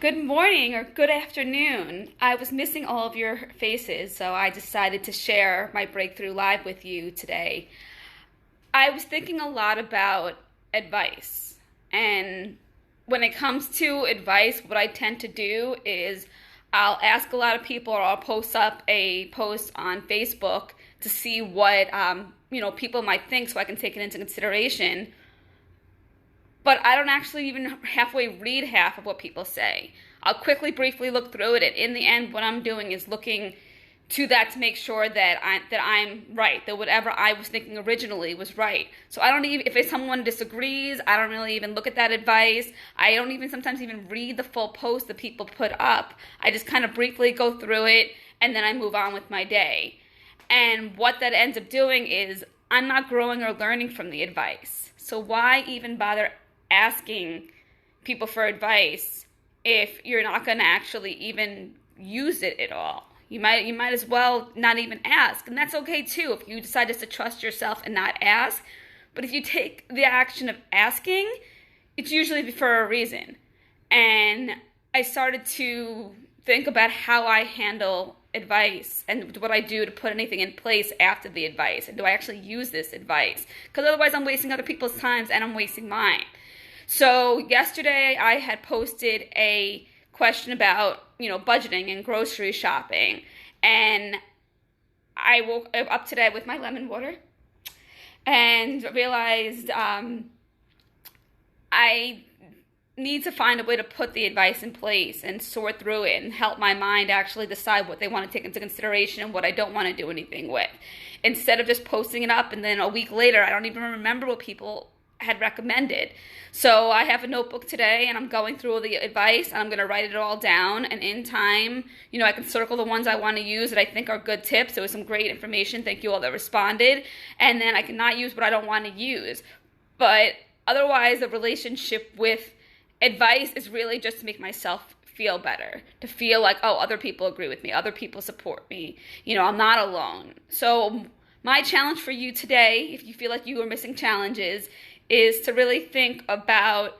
Good morning or good afternoon. I was missing all of your faces, so I decided to share my breakthrough live with you today. I was thinking a lot about advice, and when it comes to advice, what I tend to do is I'll ask a lot of people, or I'll post up a post on Facebook to see what people might think, so I can take it into consideration. But I don't actually even halfway read half of what people say. I'll quickly, briefly look through it, and in the end, what I'm doing is looking to that to make sure that I'm right, that whatever I was thinking originally was right. So I don't even, if someone disagrees, I don't really even look at that advice. I don't even sometimes even read the full post that people put up. I just kind of briefly go through it, and then I move on with my day. And what that ends up doing is I'm not growing or learning from the advice. So why even bother asking people for advice if you're not going to actually even use it at all? You might as well not even ask, and that's okay too if you decide just to trust yourself and not ask. But if you take the action of asking, it's usually for a reason. And I started to think about how I handle advice and what I do to put anything in place after the advice, and do I actually use this advice? Because otherwise I'm wasting other people's times and I'm wasting mine. So yesterday I had posted a question about, budgeting and grocery shopping. And I woke up today with my lemon water and realized I need to find a way to put the advice in place and sort through it and help my mind actually decide what they want to take into consideration and what I don't want to do anything with. Instead of just posting it up and then a week later I don't even remember what people had recommended. So I have a notebook today and I'm going through all the advice and I'm going to write it all down, and in time, I can circle the ones I want to use that I think are good tips. There was some great information. Thank you all that responded. And then I cannot use what I don't want to use. But otherwise, the relationship with advice is really just to make myself feel better, to feel like, oh, other people agree with me, other people support me, I'm not alone. So my challenge for you today, if you feel like you are missing challenges, is to really think about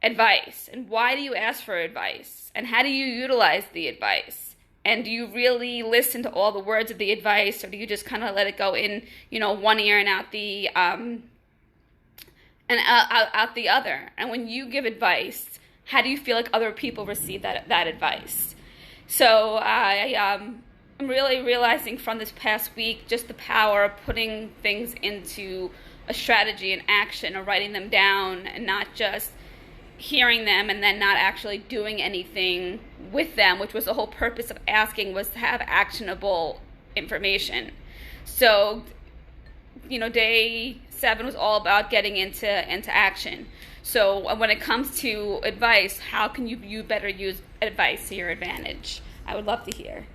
advice, and why do you ask for advice, and how do you utilize the advice, and do you really listen to all the words of the advice, or do you just kind of let it go in, one ear and out the out the other? And when you give advice, how do you feel like other people receive that advice? So I'm really realizing from this past week just the power of putting things into a strategy and action, or writing them down and not just hearing them and then not actually doing anything with them, which was the whole purpose of asking, was to have actionable information. So, day 7 was all about getting into action. So when it comes to advice, how can you better use advice to your advantage? I would love to hear.